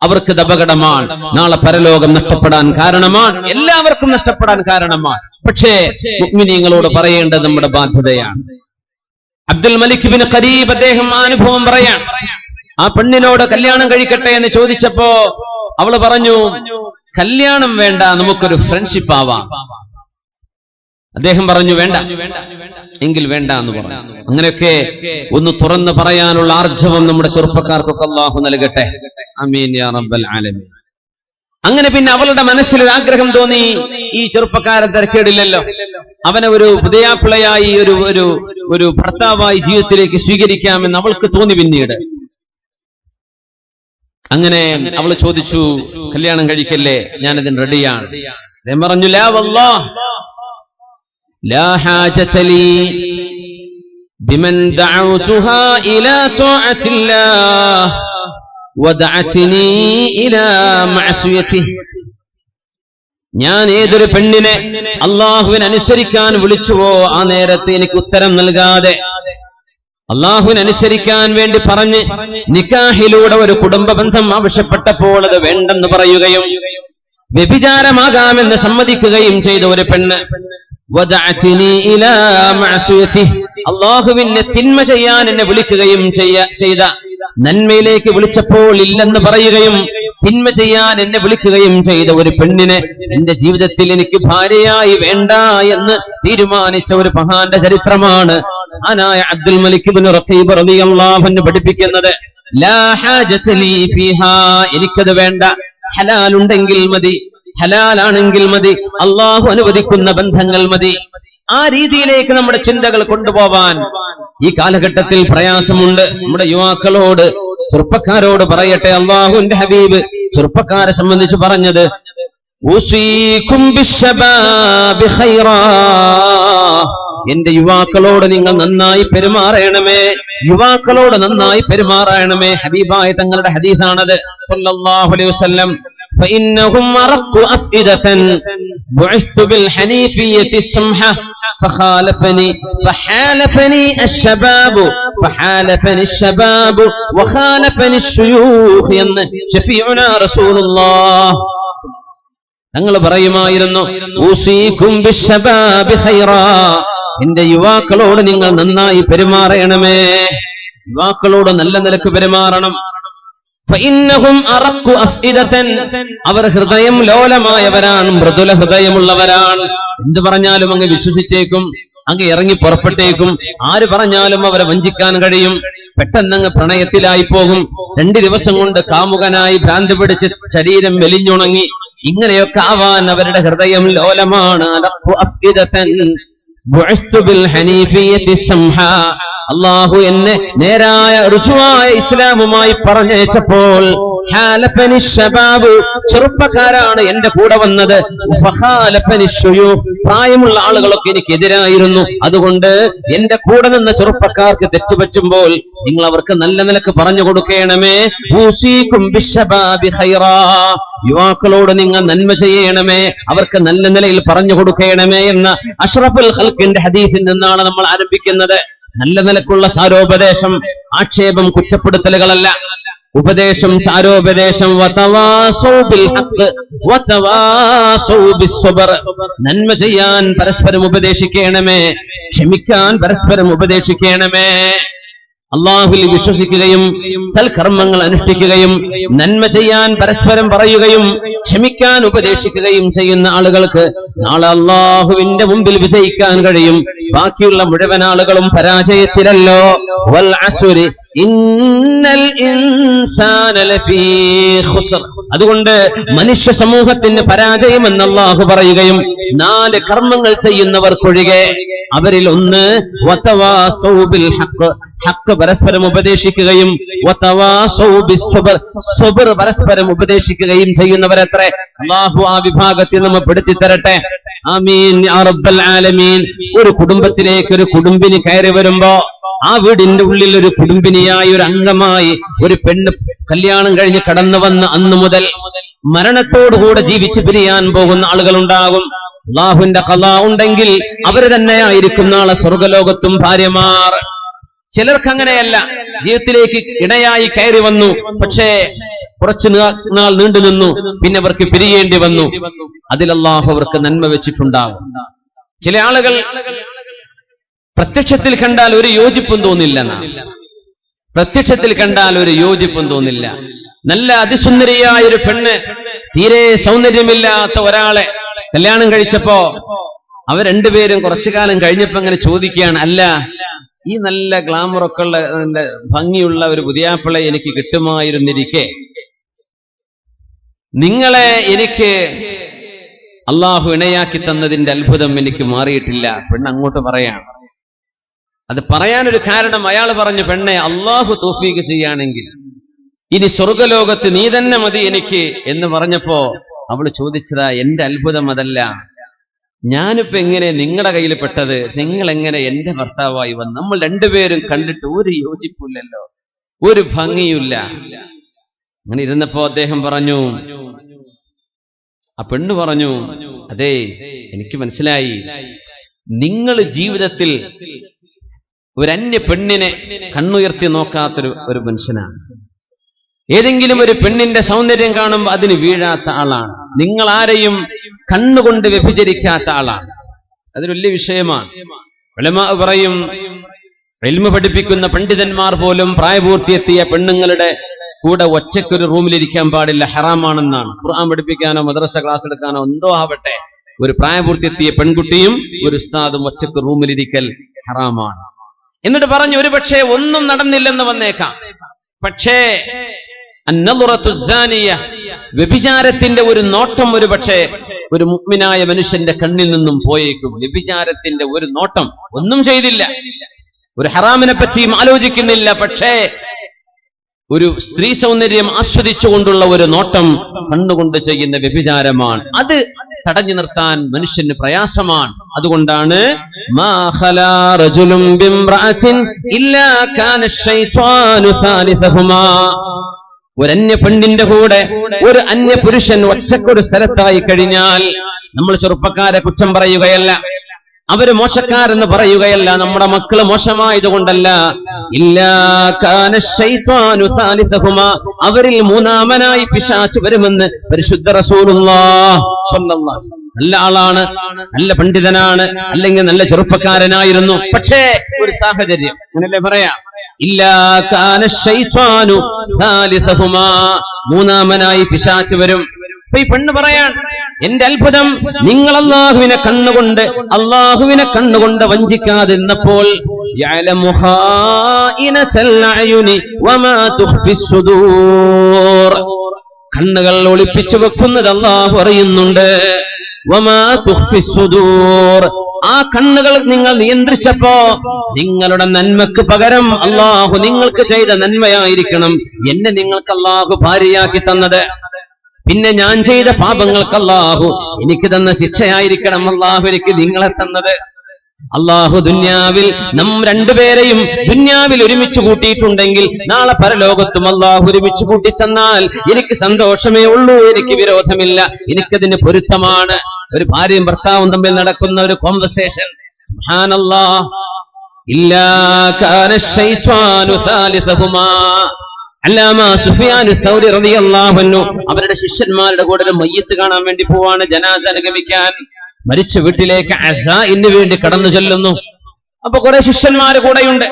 അവർക്ക് ഇത് അപകടമാണ്. നാളെ പരലോകം നഷ്ടപ്പെടാൻ കാരണമാണ്, എല്ലാവർക്കും നഷ്ടപ്പെടാൻ കാരണമാണ്. പക്ഷേ മുഅ്മിനീങ്ങളോട് പറയേണ്ടത് നമ്മുടെ ബാധ്യതയാണ്. അബ്ദുൽ മലിക് ബിൻ ഖരീബ് അദ്ദേഹം അനുഭവം പറയാൻ, ആ പെണ്ണിനോട് കല്യാണം കഴിക്കട്ടെ എന്ന് ചോദിച്ചപ്പോ അവള് പറഞ്ഞു, കല്യാണം വേണ്ട, നമുക്കൊരു ഫ്രണ്ട്ഷിപ്പ് ആവാം. അദ്ദേഹം പറഞ്ഞു വേണ്ട എങ്കിൽ വേണ്ട എന്ന് പറഞ്ഞു. അങ്ങനെയൊക്കെ ഒന്ന് തുറന്ന് പറയാനുള്ള ആർജവം നമ്മുടെ ചെറുപ്പക്കാർക്കൊക്കെ അല്ലാഹു നൽകട്ടെ. ആമീൻ യാ റബ്ബൽ ആലമീൻ. അങ്ങനെ പിന്നെ അവളുടെ മനസ്സിൽ ഒരു ആഗ്രഹം തോന്നി, ഈ ചെറുപ്പക്കാരൻ തിരക്കേടില്ലല്ലോ, അവനെ ഒരു പുതിയാപ്പിളയായി ഒരു ഭർത്താവായി ജീവിതത്തിലേക്ക് സ്വീകരിക്കാമെന്ന് അവൾക്ക് തോന്നി. പിന്നീട് അങ്ങനെ അവൾ ചോദിച്ചു, കല്യാണം കഴിക്കല്ലേ, ഞാനതിന് റെഡിയാണ്. അദ്ദേഹം പറഞ്ഞു, ലാ വല്ലാഹ് ലാ ഹാജത ലീ ബിമൻ ദഅഉതുഹാ ഇലാ തഅത്തില്ലാഹ് വദഅത്നി ഇലാ മഅസിയതിഹി. ഞാൻ ഏതൊരു പെണ്ണിനെ അല്ലാഹുവിനെ അനുസരിക്കാൻ വിളിച്ചുവോ ആ നേരത്തെ എനിക്ക് ഉത്തരം നൽകാതെ അല്ലാഹുവിനെ അനുസരിക്കാൻ വേണ്ടി പറഞ്ഞ് നിക്കാഹിലൂടെ ഒരു കുടുംബ ബന്ധം ആവശ്യപ്പെട്ടപ്പോൾ അത് വേണ്ടെന്ന് പറയുകയും വ്യഭിചാരമാകാമെന്ന് സമ്മതിക്കുകയും ചെയ്ത ഒരു പെണ്ണ് വദഅത്നി ഇലാ മഅസിയതിഹി, അല്ലാഹുവിനെ തിന്മ ചെയ്യാൻ എന്നെ വിളിക്കുകയും ചെയ്ത, നന്മയിലേക്ക് വിളിച്ചപ്പോൾ ഇല്ലെന്ന് പറയുകയും തിന്മ ചെയ്യാൻ എന്നെ വിളിക്കുകയും ചെയ്ത ഒരു പെണ്ണിനെ എന്റെ ജീവിതത്തിൽ എനിക്ക് ഭാര്യയായി വേണ്ട എന്ന് തീരുമാനിച്ച ഒരു മഹാന്റെ ചരിത്രമാണ് മഹാനായ അബ്ദുൽ മലിക് ഇബ്നു റഖീബ് റളിയല്ലാഹു അൻഹു പഠിപ്പിക്കുന്നത്. ലാ ഹാജത ലീ ഫീഹാ, എനിക്കത് വേണ്ട, ഹലാൽ ഉണ്ടെങ്കിൽ മതി, ഹലാലാണെങ്കിൽ മതി, അള്ളാഹു അനുവദിക്കുന്ന ബന്ധങ്ങൾ മതി. ആ രീതിയിലേക്ക് നമ്മുടെ ചിന്തകൾ കൊണ്ടുപോവാൻ ഈ കാലഘട്ടത്തിൽ പ്രയാസമുണ്ട്. നമ്മുടെ യുവാക്കളോട്, ചെറുപ്പക്കാരോട് പറയട്ടെ, അള്ളാഹുവിന്റെ ഹബീബ് ചെറുപ്പക്കാരെ സംബന്ധിച്ച് പറഞ്ഞത്, ഉസീകും ബിശ്ശബാബി ഖൈറാ, എന്റെ യുവാക്കളോട് നിങ്ങൾ നന്നായി പെരുമാറണമേ, യുവാക്കളോട് നന്നായി പെരുമാറണമേ. ഹബീബായ തങ്ങളുടെ ഹദീസാണത് സല്ലല്ലാഹു അലൈഹി വസല്ലം. فإنهم أرق أفئدة بعثت بالحنيفية السمحة فحالفني الشباب وخالفني الشيوخ എന്ന് ഷഫീഉനാ റസൂലുള്ളാഹ് തങ്ങൾ പറയുമായിരുന്നു, ഊസീകും ബിശ്ശബാബി ഖൈറാ, എന്റെ യുവാക്കളോട് നിങ്ങൾ നന്നായി പെരുമാറണമേ, യുവാക്കളോട് നല്ല നിലക്ക് പെരുമാറണം. അവർ ഹൃദയം ലോലമായവരാണ്, മൃദുല ഹൃദയമുള്ളവരാണ്. എന്ത് പറഞ്ഞാലും അങ്ങ് വിശ്വസിച്ചേക്കും, അങ്ങ് ഇറങ്ങി പുറപ്പെട്ടേക്കും. ആര് പറഞ്ഞാലും അവരെ വഞ്ചിക്കാൻ കഴിയും. പെട്ടെന്നങ്ങ് പ്രണയത്തിലായി പോകും. 2 ദിവസം കൊണ്ട് കാമുകനായി ഭ്രാന്തി പിടിച്ച് ശരീരം മെലിഞ്ഞുണങ്ങി. ഇങ്ങനെയൊക്കെ ആവാൻ അവരുടെ ഹൃദയം ലോലമാണ്. അള്ളാഹു എന്നെ നേരായ ഋജുവായ ഇസ്ലാമുമായി പറഞ്ഞയച്ചപ്പോൾ ചെറുപ്പക്കാരാണ് എന്റെ കൂടെ വന്നത്. പ്രായമുള്ള ആളുകളൊക്കെ എനിക്കെതിരായിരുന്നു. അതുകൊണ്ട് എന്റെ കൂടെ നിന്ന ചെറുപ്പക്കാർക്ക് തെറ്റുപറ്റുമ്പോൾ നിങ്ങൾ അവർക്ക് നല്ല നിലക്ക് പറഞ്ഞു കൊടുക്കണമേ. യുവാക്കളോട് നിങ്ങൾ നന്മ ചെയ്യണമേ, അവർക്ക് നല്ല നിലയിൽ പറഞ്ഞു കൊടുക്കണമേ എന്ന അഷ്റഫുൽ ഖൽഖിന്റെ ഹദീസിൽ നിന്നാണ് നമ്മൾ ആരംഭിക്കുന്നത്. നല്ല നിലക്കുള്ള സാരോപദേശം, ആക്ഷേപം, കുറ്റപ്പെടുത്തലുകളല്ല. ഉപദേശം, സാരോപദേശം. നന്മ ചെയ്യാൻ പരസ്പരം ഉപദേശിക്കണമേ, ക്ഷമിക്കാൻ പരസ്പരം ഉപദേശിക്കണമേ. അള്ളാഹുവിൽ വിശ്വസിക്കുകയും സൽക്കർമ്മങ്ങൾ അനുഷ്ഠിക്കുകയും നന്മ ചെയ്യാൻ പരസ്പരം പറയുകയും ക്ഷമിക്കാൻ ഉപദേശിക്കുകയും ചെയ്യുന്ന ആളുകൾക്ക് നാളെ അള്ളാഹുവിന്റെ മുമ്പിൽ വിജയിക്കാൻ കഴിയും. ബാക്കിയുള്ള മുഴുവൻ ആളുകളും പരാജയത്തിലല്ലോ. വൽ അസ്രി ഇന്നൽ ഇൻസാന ലഫീ ഖുസ്ർ. അതുകൊണ്ട് മനുഷ്യ സമൂഹത്തിന് പരാജയമെന്ന് അള്ളാഹു പറയുകയും 4 കർമ്മങ്ങൾ ചെയ്യുന്നവർക്കൊഴികെ അവരിൽ ഒന്ന് വതവാസൗ ബിൽ ഹഖ്, ഹഖ് പരസ്പരം ഉപദേശിക്കുകയും വതവാസൗ ബിസ്സബ്ർ, സബ്ർ പരസ്പരം ഉപദേശിക്കുകയും ചെയ്യുന്നവരത്രേ. അല്ലാഹു ആ വിഭാഗത്തിൽ നമ്മെ പെടുത്തി തരട്ടെ. ആമീൻ യാ റബ്ബൽ ആലമീൻ. ഒരു കുടുംബത്തിലേക്ക് ഒരു കുടുംബിനി കയറി വരുമ്പോ ആ വീടിന്റെ ഉള്ളിൽ ഒരു കുടുംബിനിയായി, ഒരു അംഗമായി ഒരു പെണ്ണ് കല്യാണം കഴിഞ്ഞ് കടന്നു വന്ന അന്നു മുതൽ മരണത്തോടുകൂടെ ജീവിച്ച് പിരിയാൻ പോകുന്ന ആളുകളുണ്ടാകും. അല്ലാഹുവിന്റെ ഖളാ ഉണ്ടെങ്കിൽ അവര് തന്നെയായിരിക്കും നാളെ സ്വർഗലോകത്തും ഭാര്യമാർ. ചിലർക്ക് അങ്ങനെയല്ല, ജീവിതത്തിലേക്ക് ഇണയായി കയറി വന്നു, പക്ഷേ കുറച്ചു നാൾ നീണ്ടു നിന്നു, പിന്നെ അവർക്ക് പിരിയേണ്ടി വന്നു. അതിൽ അല്ലാഹു അവർക്ക് നന്മ വെച്ചിട്ടുണ്ടാകും. ചില ആളുകൾ പ്രത്യക്ഷത്തിൽ കണ്ടാൽ ഒരു യോജിപ്പും തോന്നില്ല. പ്രത്യക്ഷത്തിൽ കണ്ടാൽ ഒരു യോജിപ്പും തോന്നില്ല. നല്ല അതിസുന്ദരിയായ ഒരു പെണ്ണ് തീരെ സൗന്ദര്യമില്ലാത്ത ഒരാളെ കല്യാണം കഴിച്ചപ്പോ അവർ രണ്ടുപേരും കുറച്ചു കാലം കഴിഞ്ഞപ്പോ അങ്ങനെ ചോദിക്കുകയാണ്, അല്ല, ഈ നല്ല ഗ്ലാമറൊക്കെ ഉള്ള ഭംഗിയുള്ള ഒരു പുതിയാപ്പിളെ എനിക്ക് കിട്ടുമായിരുന്നിരിക്കെ നിങ്ങളെ എനിക്ക് അള്ളാഹു ഇണയാക്കി തന്നതിന്റെ അത്ഭുതം എനിക്ക് മാറിയിട്ടില്ല. പെണ്ണ് അങ്ങോട്ട് പറയാണ്. അത് പറയാനൊരു കാരണം അയാൾ പറഞ്ഞു, പെണ്ണെ, അള്ളാഹു തൗഫീഖ് ചെയ്യുകയാണെങ്കിൽ ഇനി സ്വർഗലോകത്ത് നീ തന്നെ മതി എനിക്ക് എന്ന് പറഞ്ഞപ്പോ അവള് ചോദിച്ചതാ, എന്റെ അത്ഭുതം അതല്ല, ഞാനിപ്പോ എങ്ങനെ നിങ്ങളുടെ കയ്യിൽ പെട്ടത്, നിങ്ങൾ എങ്ങനെ എന്റെ ഭർത്താവായി വന്നു? നമ്മൾ രണ്ടുപേരും കണ്ടിട്ട് ഒരു യോജിപ്പില്ലല്ലോ, ഒരു ഭംഗിയില്ല. അങ്ങനെ ഇരുന്നപ്പോ അദ്ദേഹം പറഞ്ഞു, ആ പെണ്ണ് പറഞ്ഞു, അതെ, എനിക്ക് മനസ്സിലായി, നിങ്ങൾ ജീവിതത്തിൽ ഒരു അന്യ പെണ്ണിനെ കണ്ണുയർത്തി നോക്കാത്തൊരു മനുഷ്യനാണ്. ഏതെങ്കിലും ഒരു പെണ്ണിന്റെ സൗന്ദര്യം കാണുമ്പോൾ അതിന് വീഴാത്ത ആളാണ്. നിങ്ങൾ ആരെയും കണ്ണുകൊണ്ട് വ്യഭിചരിക്കാത്ത ആളാണ്. അതൊരു വലിയ വിഷയമാണ്. ഉലമാ പറയും, ഇൽമു പഠിപ്പിക്കുന്ന പണ്ഡിതന്മാർ പോലും പ്രായപൂർത്തിയെത്തിയ പെണ്ണുങ്ങളുടെ കൂടെ ഒറ്റയ്ക്കൊരു റൂമിലിരിക്കാൻ പാടില്ല, ഹറാമാണെന്നാണ്. ഖുർആൻ പഠിപ്പിക്കാനോ മദ്രസ ക്ലാസ് എടുക്കാനോ എന്തോ ആവട്ടെ, ഒരു പ്രായപൂർത്തിയെത്തിയ പെൺകുട്ടിയും ഒരു ഉസ്താദും ഒറ്റയ്ക്ക് റൂമിലിരിക്കൽ ഹറാമാണ്. എന്നിട്ട് പറഞ്ഞു, ഒരു പക്ഷേ ഒന്നും നടന്നില്ലെന്ന് വന്നേക്കാം, പക്ഷേ വ്യഭിചാരത്തിന്റെ ഒരു നോട്ടം ഒരു പക്ഷേ ഒരു മുഅ്മിനായ മനുഷ്യന്റെ കണ്ണിൽ നിന്നും പോയേക്കും. വ്യഭിചാരത്തിന്റെ ഒരു നോട്ടം, ഒന്നും ചെയ്തില്ല, ഒരു ഹറാമിനെ പറ്റിയും ആലോചിക്കുന്നില്ല, പക്ഷേ ഒരു സ്ത്രീ സൗന്ദര്യം ആസ്വദിച്ചുകൊണ്ടുള്ള ഒരു നോട്ടം കണ്ണുകൊണ്ട് ചെയ്യുന്ന വ്യഭിചാരമാണ്. അത് തടഞ്ഞു നിർത്താൻ മനുഷ്യന് പ്രയാസമാണ്. അതുകൊണ്ടാണ് മാ ഖലാ റജുലുൻ ബിംറഅത്തിൻ ഇല്ലാ കാന ശൈത്വാനു സാലിസഹുമാ. ഒരു അന്യ പെണ്ണിന്റെ കൂടെ ഒരു അന്യ പുരുഷൻ ഒറ്റക്കൊരു സ്ഥലത്തായി കഴിഞ്ഞാൽ നമ്മൾ ചെറുപ്പക്കാരെ കുറ്റം പറയുകയല്ല, അവര് മോശക്കാരെന്ന് പറയുകയല്ല, നമ്മുടെ മക്കള് മോശമായതുകൊണ്ടല്ല. ഇല്ലാ കാന ശൈത്വാനു സാലിസഹുമാ, അവരിൽ മൂന്നാമനായി പിശാച് വരുമെന്ന് പരിശുദ്ധ റസൂലുള്ളാഹി സ്വല്ലല്ലാഹു അലൈഹി വസല്ലം. നല്ല ആളാണ്, നല്ല പണ്ഡിതനാണ്, അല്ലെങ്കിൽ നല്ല ചെറുപ്പക്കാരനായിരുന്നു, പക്ഷേ ഒരു സാഹചര്യം, അങ്ങനല്ലേ പറയാം, ഇല്ലാ കാന ശൈത്വാനു സാലിസഹുമാ, മൂന്നാമനായി പിശാച് വരും. അപ്പൊ ഈ പെണ്ണ് പറയാൻ, എന്റെ അത്ഭുതം, നിങ്ങൾ അള്ളാഹുവിനെ കണ്ണുകൊണ്ട് വഞ്ചിക്കാതിരുന്നപ്പോൾ കണ്ണുകൾ ഒളിപ്പിച്ചു വെക്കുന്നത് അള്ളാഹു അറിയുന്നുണ്ട്. ആ കണ്ണുകൾ നിങ്ങൾ നിയന്ത്രിച്ചപ്പോ നിങ്ങളുടെ നന്മക്ക് പകരം അള്ളാഹു നിങ്ങൾക്ക് ചെയ്ത നന്മയായിരിക്കണം എന്നെ നിങ്ങൾക്ക് അള്ളാഹു ഭാര്യയാക്കി തന്നത്. പിന്നെ ഞാൻ ചെയ്ത പാപങ്ങൾക്ക് അള്ളാഹു എനിക്ക് തന്ന ശിക്ഷയായിരിക്കണം അള്ളാഹു എനിക്ക് നിങ്ങളെ തന്നത്. അള്ളാഹു ദുന്യാവിൽ രണ്ടുപേരെയും ദുന്യാവിൽ ഒരുമിച്ച് കൂട്ടിയിട്ടുണ്ടെങ്കിൽ നാളെ പരലോകത്തും അള്ളാഹു ഒരുമിച്ച് കൂട്ടിത്തന്നാൽ എനിക്ക് സന്തോഷമേ ഉള്ളൂ, എനിക്ക് വിരോധമില്ല, എനിക്കതിന് പൊരുത്തമാണ്. ഒരു ഭാര്യയും ഭർത്താവും തമ്മിൽ നടക്കുന്ന ഒരു കോൺവെർസേഷൻ, സുബ്ഹാനല്ലാഹ്, ഇല്ലാ കാന ശൈത്വാനു സാലിസഹുമാ. അല്ലാമ സുഫിയാൻ സൗരി റളിയല്ലാഹു അൻഹു അവരുടെ ശിഷ്യന്മാരുടെ കൂടെ ഒരു മയ്യിത്ത് കാണാൻ വേണ്ടി പോവാണ്, ജനാസ അനുഗമിക്കാൻ. മരിച്ച വീട്ടിലേക്ക് അസാഇന് വേണ്ടി കടന്നു ചെല്ലുന്നു. അപ്പൊ കുറെ ശിഷ്യന്മാര് കൂടെയുണ്ട്.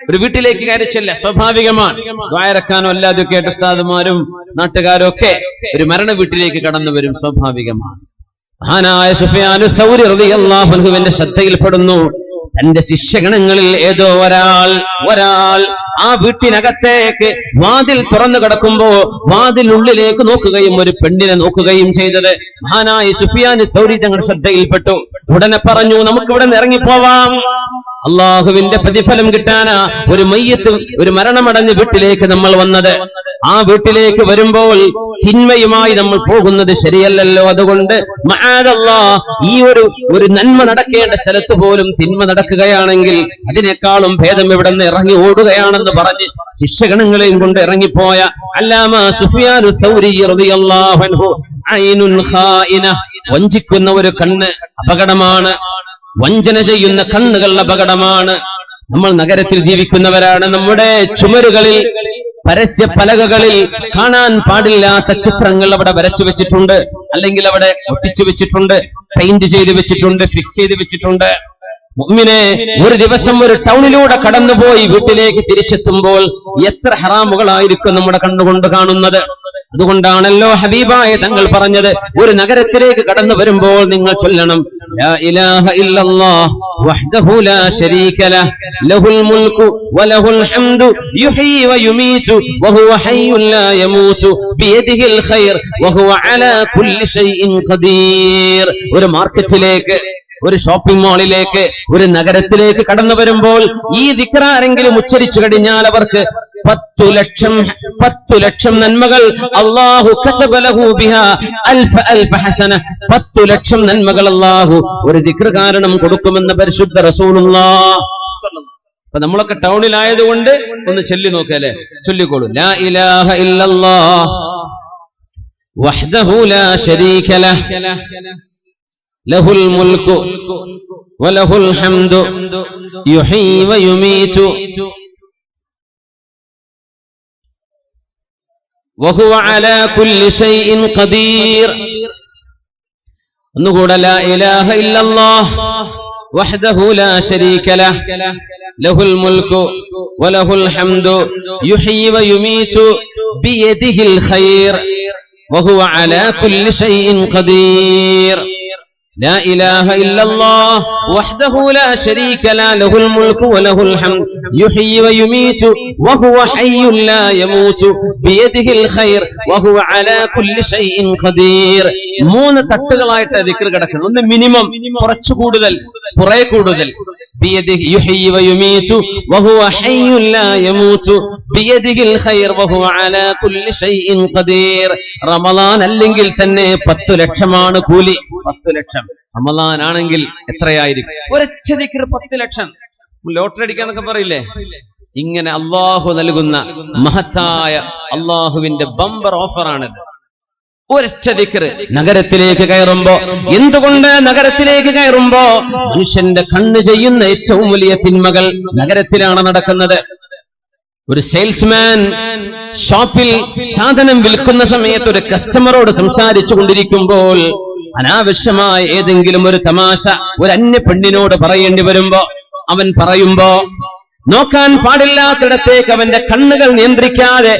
ഒരു വീട്ടിലേക്ക് കയറി ചെല്ല, സ്വാഭാവികമാണ്. ദ്വാരക്കാനോ അല്ലാതൊക്കെ ആയിട്ട് ഉസ്താദുമാരും നാട്ടുകാരും ഒക്കെ ഒരു മരണ വീട്ടിലേക്ക് കടന്നു വരും, സ്വാഭാവികമാണ്. മഹാനായ സുഫിയാനു സൗരി റളിയല്ലാഹു അൻഹുവിന്റെ ശ്രദ്ധയിൽപ്പെടുന്നു. തന്റെ ശിഷ്യഗണങ്ങളിൽ ഏതോ ഒരാൾ ആ വീട്ടിനകത്തേക്ക് വാതിൽ തുറന്നു കിടക്കുമ്പോ വാതിലുള്ളിലേക്ക് നോക്കുകയും ഒരു പെണ്ണിനെ നോക്കുകയും ചെയ്തത് മഹാനായ സുഫിയാൻ സൗരി തങ്ങളുടെ ശ്രദ്ധയിൽപ്പെട്ടു. ഉടനെ പറഞ്ഞു, നമുക്കിവിടെ നിന്ന് ഇറങ്ങിപ്പോവാം, അള്ളാഹുവിന്റെ പ്രതിഫലം കിട്ടാനാ ഒരു മരണമടഞ്ഞ വീട്ടിലേക്ക് നമ്മൾ വന്നത്. ആ വീട്ടിലേക്ക് വരുമ്പോൾ തിന്മയുമായി നമ്മൾ പോകുന്നത് ശരിയല്ലല്ലോ. അതുകൊണ്ട് മഅദല്ലാഹ്, ഈ ഒരു നന്മ നടക്കേണ്ട സ്ഥലത്ത് പോലും തിന്മ നടക്കുകയാണെങ്കിൽ അതിനേക്കാളും ഭേദം ഇവിടെ നിന്ന് ഇറങ്ങി ഓടുകയാണെന്ന് പറഞ്ഞ് ശിഷ്യഗണങ്ങളെയും കൊണ്ട് ഇറങ്ങിപ്പോയ അല്ലാമ സുഫിയാനു സൗരി റളിയല്ലാഹു അൻഹു, ഐനുൻ ഖായിന, വഞ്ചിക്കുന്ന ഒരു കണ്ണ് അപകടമാണ്. വഞ്ചന ചെയ്യുന്ന കണ്ണുകൾ അപകടമാണ്. നമ്മൾ നഗരത്തിൽ ജീവിക്കുന്നവരാണ്. നമ്മുടെ ചുമരുകളിൽ, പരസ്യ പലകകളിൽ കാണാൻ പാടില്ലാത്ത ചിത്രങ്ങൾ അവിടെ വരച്ചു വെച്ചിട്ടുണ്ട്, അല്ലെങ്കിൽ അവിടെ ഒട്ടിച്ചു വെച്ചിട്ടുണ്ട്, പെയിന്റ് ചെയ്ത് വെച്ചിട്ടുണ്ട്, ഫിക്സ് ചെയ്ത് വെച്ചിട്ടുണ്ട്. മുഅ്മിനെ, ഒരു ദിവസം ഒരു ടൗണിലൂടെ കടന്നുപോയി വീട്ടിലേക്ക് തിരിച്ചെത്തുമ്പോൾ എത്ര ഹറാമുകളായിരിക്കും നമ്മുടെ കണ്ണുകൊണ്ട് കാണുന്നത്. അതുകൊണ്ടാണല്ലോ ഹബീബായ തങ്ങൾ പറഞ്ഞത്, ഒരു നഗരത്തിലേക്ക് കടന്നു വരുമ്പോൾ നിങ്ങൾ ചൊല്ലണം, ലാ ഇലാഹ ഇല്ലല്ലാഹ് വഹ്ദഹു ലാ ശരീക ലഹ് ലഹുൽ മുൽക്കു വലഹുൽ ഹംദു യുഹ്യി വയുമീതു വഹുവ ഹയ്യുൻ ലാ യമൂതു ബിയദിഹിൽ ഖൈർ വഹുവ അലാ കുല്ലി ഷൈഇൻ ഖദീർ. ഒരു മാർക്കറ്റിലേക്ക്, ഒരു ഷോപ്പിംഗ് മാളിലേക്ക്, ഒരു നഗരത്തിലേക്ക് കടന്നു വരുമ്പോൾ ഈ ദിക്ർ ആരെങ്കിലും ഉച്ചരിച്ചു കഴിഞ്ഞാൽ അവർക്ക് 10 ലക്ഷം നന്മകൾ അല്ലാഹു കതബ ലഹു ബിഹാ അൽഫ ഹസന. 10 ലക്ഷം നന്മകൾ അല്ലാഹു ഒരു ദിക്ർ കാരണം കൊടുക്കുമെന്ന് പരിശുദ്ധ റസൂലുള്ളാഹ്. അപ്പൊ നമ്മളൊക്കെ ടൗണിലായതുകൊണ്ട് ഒന്ന് ചൊല്ലി നോക്കല്ലേ, ചൊല്ലിക്കോളൂ, ലാ ഇലാഹ ഇല്ലല്ലാഹ് വഹ്ദഹു ലാ ശരീക ലഹ് ലഹുൽ മുൽക്കു വലഹുൽ ഹംദു യുഹ്യി വയുമീതു വഹുവ അലാ കുല്ലി ഷൈഇൻ ഖദീർ. ഒന്നുകൂടെ, ലാ ഇലാഹ ഇല്ലല്ലാഹ് വഹ്ദഹു ലാ ശരീക ലഹ് ലഹുൽ മുൽക്കു വലഹുൽ ഹംദു യുഹ്യി വയുമീതു ബിയദിഹിൽ ഖൈർ വഹുവ അലാ കുല്ലി ഷൈഇൻ ഖദീർ. لا إله إلا الله وحده لا شريك له له الملك وله الحمد يحيي ويميت وهو حي لا يموت بيده الخير وهو على كل شيء قدير. 3 തട്ടുകളായിട്ട് ദിക്ർ കിടക്കുന്നു. ഒന്ന് മിനിമം, കുറച്ചു കൂടുതൽ, കുറെ കൂടുതൽ. بيده يحيي ويميت وهو حي لا يموت بيده الخير وهو على كل شيء قدير. റമളാൻ അല്ലെങ്കിൽ തന്നെ 10 ലക്ഷമാണ് കൂലി. 10 ലക്ഷം. റമളാൻ ആണെങ്കിൽ എത്രയായിരിക്കും? ഒരൊറ്റ ദിക്ർ 10 ലക്ഷം. ലോട്ടറി അടിക്കാന്നൊക്കെ പറയില്ലേ, ഇങ്ങനെ അള്ളാഹു നൽകുന്ന മഹത്തായ അള്ളാഹുവിന്റെ ബമ്പർ ഓഫറാണിത്. ഒരൊറ്റ ദിക്ർ. നഗരത്തിലേക്ക് കയറുമ്പോ, എന്തുകൊണ്ട് നഗരത്തിലേക്ക് കയറുമ്പോ മനുഷ്യന്റെ കണ്ണ് ചെയ്യുന്ന ഏറ്റവും വലിയ തിന്മകൾ നഗരത്തിലാണ് നടക്കുന്നത്. ഒരു സെയിൽസ്മാൻ ഷോപ്പിൽ സാധനം വിൽക്കുന്ന സമയത്ത് ഒരു കസ്റ്റമറോട് സംസാരിച്ചു കൊണ്ടിരിക്കുമ്പോൾ അനാവശ്യമായ ഏതെങ്കിലും ഒരു തമാശ ഒരു അന്യ പെണ്ണിനോട് പറയേണ്ടി വരുമ്പോ, അവൻ പറയുമ്പോ നോക്കാൻ പാടില്ലാത്തിടത്തേക്ക് അവന്റെ കണ്ണുകൾ നിയന്ത്രിക്കാതെ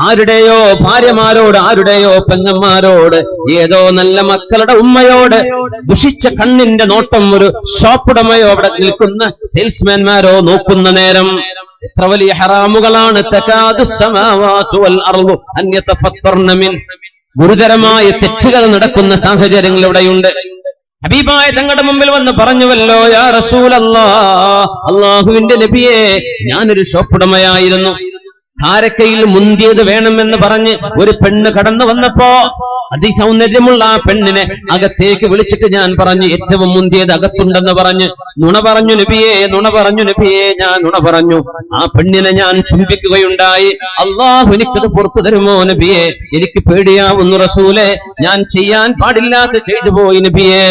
ആരുടെയോ ഭാര്യമാരോട്, ആരുടെയോ പെങ്ങന്മാരോട്, ഏതോ നല്ല മക്കളുടെ ഉമ്മയോട് ദുഷിച്ച കണ്ണിന്റെ നോട്ടം ഒരു ഷോപ്പുടമയോ അവിടെ നിൽക്കുന്ന സെയിൽസ്മാൻമാരോ നോക്കുന്ന നേരം എത്ര വലിയ ഹറാമുകളാണ്. തകാദു സമാവാതു വൽ അർളു അൻ യതഫത്തർന മിൻ. ഗുരുതരമായ തെറ്റുകൾ നടക്കുന്ന സാഹചര്യങ്ങൾ ഇവിടെയുണ്ട്. ഹബീബായ തങ്ങളുടെ മുമ്പിൽ വന്ന് പറഞ്ഞുവല്ലോ, യാ റസൂലല്ലാഹ്, അല്ലാഹുവിന്റെ നബിയെ, ഞാനൊരു ഷോപ്പുടമയായിരുന്നു. ധാരക്കയിൽ മുന്തിയത് വേണമെന്ന് പറഞ്ഞ് ഒരു പെണ്ണ് കടന്നു വന്നപ്പോ അതിസൗന്ദര്യമുള്ള ആ പെണ്ണിനെ അകത്തേക്ക് വിളിച്ചിട്ട് ഞാൻ പറഞ്ഞു, ഏറ്റവും മുന്തിയത് അകത്തുണ്ടെന്ന് പറഞ്ഞ് നുണ പറഞ്ഞു നബിയെ, നുണ പറഞ്ഞു നബിയെ, ഞാൻ നുണ പറഞ്ഞു. ആ പെണ്ണിനെ ഞാൻ ചുംബിക്കുകയുണ്ടായി. അള്ളാഹു എനിക്കത് പുറത്തു തരുമോ നബിയെ? എനിക്ക് പേടിയാവുന്നു റസൂലെ, ഞാൻ ചെയ്യാൻ പാടില്ലാത്ത ചെയ്തു പോയി നബിയെ.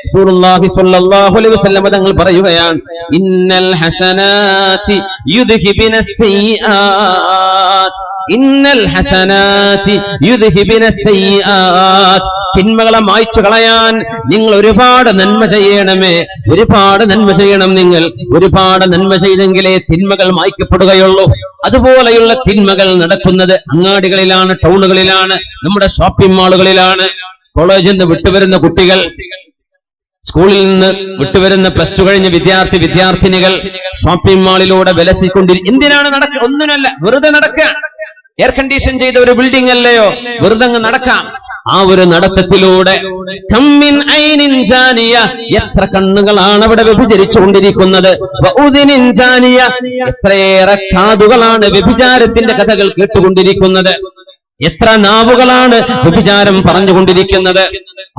റസൂലുള്ളാഹി സ്വല്ലല്ലാഹു അലൈഹി വസല്ലം തങ്ങൾ പറയുകയാണ്, ഇന്നൽ ഹസനാതി യുദ്ഹിബിനസ് സയ്യിആത്, ഇന്നൽ ഹസനാതി യുദ്ഹിബിനസ് സയ്യിആത്. തിന്മകളെ മായ്ച്ചു കളയാൻ നിങ്ങൾ ഒരുപാട് നന്മ ചെയ്യണമേ, ഒരുപാട് നന്മ ചെയ്യണം. നിങ്ങൾ ഒരുപാട് നന്മ ചെയ്തെങ്കിലേ തിന്മകൾ മായ്ക്കപ്പെടുകയുള്ളൂ. അതുപോലെയുള്ള തിന്മകൾ നടക്കുന്നത് അങ്ങാടികളിലാണ്, ടൗണുകളിലാണ്, നമ്മുടെ ഷോപ്പിംഗ് മാളുകളിലാണ്. കോളേജിൽ നിന്ന് വിട്ടുവരുന്ന കുട്ടികൾ, സ്കൂളിൽ നിന്ന് വിട്ടുവരുന്ന പ്ലസ് ടു കഴിഞ്ഞ വിദ്യാർത്ഥിനികൾ ഷോപ്പിംഗ് മാളിലൂടെ എന്തിനാണ് ഒന്നിനല്ല, വെറുതെ നടക്കുക. എയർ കണ്ടീഷൻ ചെയ്ത ഒരു ബിൽഡിംഗ് അല്ലയോ, വെറുതെ അങ്ങ് നടക്കാം. ആ ഒരു നടത്തത്തിലൂടെ എത്ര കണ്ണുകളാണ് അവിടെ വ്യഭിചരിച്ചുകൊണ്ടിരിക്കുന്നത്, എത്രയേറെ കാതുകളാണ് വ്യഭിചാരത്തിന്റെ കഥകൾ കേട്ടുകൊണ്ടിരിക്കുന്നത്, എത്ര നാവുകളാണ് വ്യഭിചാരം പറഞ്ഞുകൊണ്ടിരിക്കുന്നത്.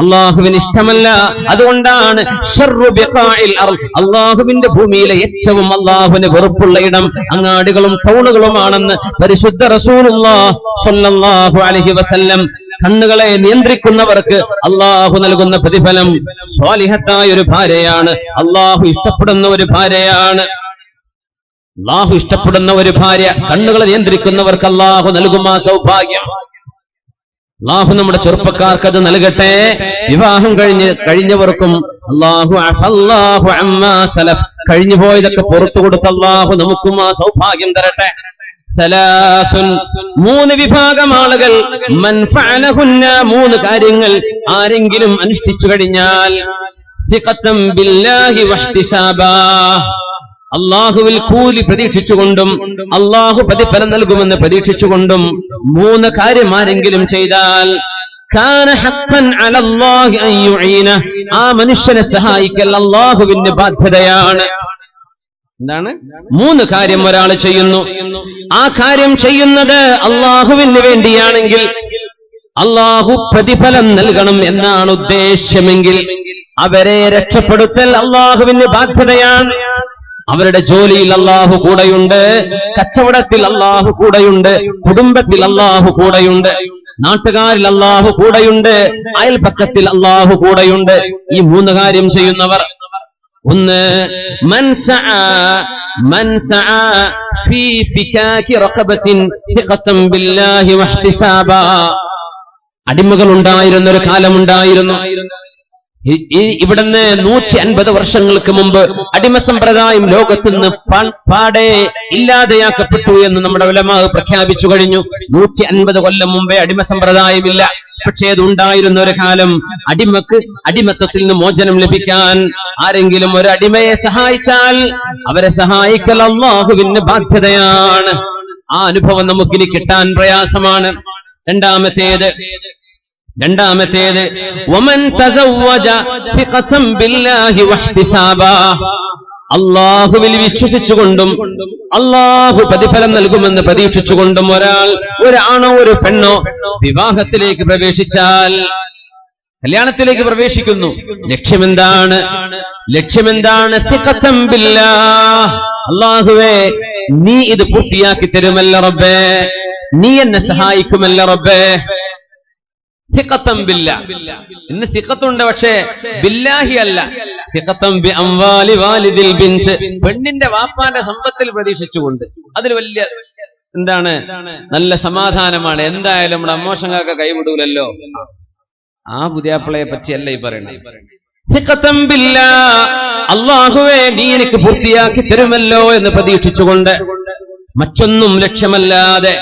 അള്ളാഹുവിന് ഇഷ്ടമല്ല. അതുകൊണ്ടാണ് അള്ളാഹുവിന്റെ ഭൂമിയിലെ ഏറ്റവും അള്ളാഹുവിന് വെറുപ്പുള്ള ഇടം അങ്ങാടികളും ടൗണുകളുമാണെന്ന് പരിശുദ്ധ റസൂലുള്ളാഹി സ്വല്ലല്ലാഹു അലൈഹി വസല്ലം. കണ്ണുകളെ നിയന്ത്രിക്കുന്നവർക്ക് അള്ളാഹു നൽകുന്ന പ്രതിഫലം സ്വാലിഹത്തായ ഒരു ഭാര്യയാണ്, അള്ളാഹു ഇഷ്ടപ്പെടുന്ന ഒരു ഭാര്യയാണ്. അള്ളാഹു ഇഷ്ടപ്പെടുന്ന ഒരു ഭാര്യ, കണ്ണുകളെ നിയന്ത്രിക്കുന്നവർക്ക് അള്ളാഹു നൽകും ആ സൗഭാഗ്യം. അള്ളാഹു നമ്മുടെ ചെറുപ്പക്കാർക്ക് അത് നൽകട്ടെ. വിവാഹം കഴിഞ്ഞവർക്കും അള്ളാഹു കഴിഞ്ഞു പോയതൊക്കെ പുറത്തു കൊടുത്ത് അള്ളാഹു നമുക്കും ആ സൗഭാഗ്യം തരട്ടെ. മൂന്ന് വിഭാഗം ആളുകൾ, മൂന്ന് കാര്യങ്ങൾ ആരെങ്കിലും അനുഷ്ഠിച്ചു കഴിഞ്ഞാൽ അള്ളാഹുവിൽ കൂലി പ്രതീക്ഷിച്ചുകൊണ്ടും അള്ളാഹു പ്രതിഫലം നൽകുമെന്ന് പ്രതീക്ഷിച്ചുകൊണ്ടും മൂന്ന് കാര്യം ആരെങ്കിലും ചെയ്താൽ ആ മനുഷ്യനെ സഹായിക്കൽ അള്ളാഹുവിന്റെ ബാധ്യതയാണ്. എന്താണ്? മൂന്ന് കാര്യം ഒരാൾ ചെയ്യുന്നു, ആ കാര്യം ചെയ്യുന്നത് അള്ളാഹുവിന് വേണ്ടിയാണെങ്കിൽ അള്ളാഹു പ്രതിഫലം നൽകണം എന്നാണ് ഉദ്ദേശ്യമെങ്കിൽ അവരെ രക്ഷപ്പെടുത്തൽ അള്ളാഹുവിന് ബാധ്യതയാണ്. അവരുടെ ജോലിയിൽ അള്ളാഹു കൂടെയുണ്ട്, കച്ചവടത്തിൽ അള്ളാഹു കൂടെയുണ്ട്, കുടുംബത്തിൽ അള്ളാഹു കൂടെയുണ്ട്, നാട്ടുകാരിൽ അള്ളാഹു കൂടെയുണ്ട്, അയൽപക്കത്തിൽ അള്ളാഹു കൂടെയുണ്ട്. ഈ മൂന്ന് കാര്യം ചെയ്യുന്നവർ, ഒന്ന് അടിമകൾ ഉണ്ടായിരുന്ന ഒരു കാലമുണ്ടായിരുന്നു. ഇവിടുന്ന് 150 വർഷങ്ങൾക്ക് മുമ്പ് അടിമ സമ്പ്രദായം ലോകത്ത് നിന്ന് പാടെ ഇല്ലാതെയാക്കപ്പെട്ടു എന്ന് നമ്മുടെ ഉലമാ പ്രഖ്യാപിച്ചു കഴിഞ്ഞു. 150 കൊല്ലം മുമ്പേ അടിമ സമ്പ്രദായമില്ല. പക്ഷേ അതുണ്ടായിരുന്ന ഒരു കാലം. അടിമത്തത്തിൽ നിന്ന് മോചനം ലഭിക്കാൻ ആരെങ്കിലും ഒരു അടിമയെ സഹായിച്ചാൽ അവരെ സഹായിക്കൽ അല്ലാഹുവിന്റെ ബാധ്യതയാണ്. ആ അനുഭവം നമുക്കിനി കിട്ടാൻ പ്രയാസമാണ്. രണ്ടാമത്തേത് വമൻ തസവ്വജ ഫിഖതൻ ബില്ലാഹി വഹ്തിസാബാ, അല്ലാഹുവിൽ വിശ്വസിച്ചുകൊണ്ടും അല്ലാഹു പ്രതിഫലം നൽകുമെന്ന് പ്രതീക്ഷിച്ചുകൊണ്ടും ഒരാണോ ഒരു പെണ്ണോ വിവാഹത്തിലേക്ക് പ്രവേശിച്ചാൽ, കല്യാണത്തിലേക്ക് പ്രവേശിക്കുന്നു, ലക്ഷ്യമെന്താണ്? ഫിഖതൻ ബില്ലാഹ്, അല്ലാഹുവേ നീ ഇത് പൂർത്തിയാക്കി തരുമല്ല റബ്ബേ, നീ എന്നെ സഹായിക്കുമല്ല റബ്ബേ. ഇന്ന് സിഖത്തുണ്ട്, പക്ഷേ ബില്ലാഹി അല്ല. പെണ്ണിന്റെ വാപ്പാന്റെ സമ്പത്തിൽ പ്രതീക്ഷിച്ചുകൊണ്ട് അതിൽ വലിയ നല്ല സമാധാനമാണ്. എന്തായാലും നമ്മുടെ അമ്മോഷങ്ങൾക്ക് കൈവിടൂലല്ലോ. ആ പുതിയാപ്പിളയെ പറ്റിയല്ല ഈ പറയുന്നത്. അല്ലാഹുവേ നീ എനിക്ക് പൂർത്തിയാക്കി തരുമല്ലോ എന്ന് പ്രതീക്ഷിച്ചുകൊണ്ട്, മറ്റൊന്നും ലക്ഷ്യമല്ലാതെ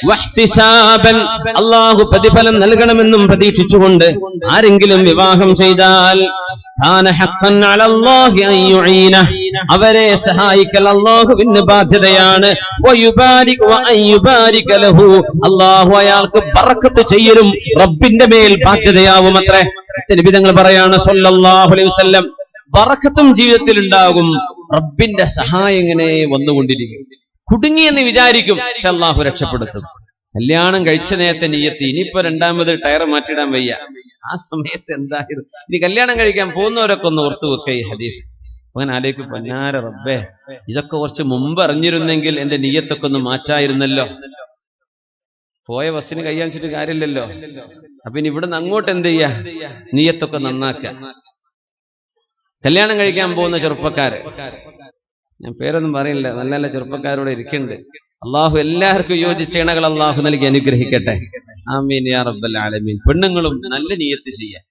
വഹ്തിസാബൻ, അല്ലാഹു പ്രതിഫലം നൽകണമെന്നും പ്രതീക്ഷിച്ചുകൊണ്ട് ആരെങ്കിലും വിവാഹം ചെയ്താൽ കാന ഹഖ്ഖൻ അലല്ലാഹി അൻ യുഈനഹ, അവരെ സഹായിക്കൽ അല്ലാഹുവിന്റെ ബാധ്യതയാണ്. വയുബാരിക് വഅൻ യുബാരിക ലഹു, അല്ലാഹു അയാൾക്ക് ബറക്കത്ത് ചെയ്യലും റബ്ബിന്റെ മേൽ ബാധ്യതയാവും അത്രേ. നബി തങ്ങൾ പറയാണ് സല്ലല്ലാഹു അലൈഹി വസല്ലം, ബറക്കത്തും ജീവിതത്തിൽ ഉണ്ടാകും, റബ്ബിന്റെ സഹായം ഇങ്ങനെ വന്നുകൊണ്ടിരിക്കും. കുടുങ്ങിയെന്ന് വിചാരിക്കും, പക്ഷെ അല്ലാഹു രക്ഷപ്പെടുത്തും. കല്യാണം കഴിച്ച നേരത്തെ നിയ്യത്ത്, ഇനിയിപ്പോ രണ്ടാമത് ടയർ മാറ്റിടാൻ വയ്യ. ആ സമയത്ത് എന്തായിരുന്നു? ഇനി കല്യാണം കഴിക്കാൻ പോകുന്നവരൊക്കെ ഒന്ന് ഓർത്തു വെക്ക ഈ ഹദീസ്. അങ്ങനെ ആലോചിക്കും, പൊന്നാര റബ്ബേ, ഇതൊക്കെ കുറച്ച് മുമ്പ് അറിഞ്ഞിരുന്നെങ്കിൽ എന്റെ നിയ്യത്തൊക്കെ ഒന്ന് മാറ്റായിരുന്നല്ലോ. പോയ ബസ്സിന് കൈയാണിച്ചിട്ട് കാര്യമില്ലല്ലോ. അപ്പൊ ഇനി ഇവിടുന്ന് അങ്ങോട്ട് എന്ത് ചെയ്യാ? നിയ്യത്തൊക്കെ നന്നാക്ക. കല്യാണം കഴിക്കാൻ പോകുന്ന ചെറുപ്പക്കാര്, ഞാൻ പേരൊന്നും പറയില്ല, നല്ല നല്ല ചെറുപ്പക്കാരോടെ ഇരിക്കുന്നുണ്ട്. അള്ളാഹു എല്ലാവർക്കും യോജിച്ച ഇണകൾ അള്ളാഹു നൽകി അനുഗ്രഹിക്കട്ടെ. ആമീൻ യാ റബ്ബൽ ആലമീൻ. പെണ്ണുങ്ങളും നല്ല നിയ്യത്ത് ചെയ്യാൻ.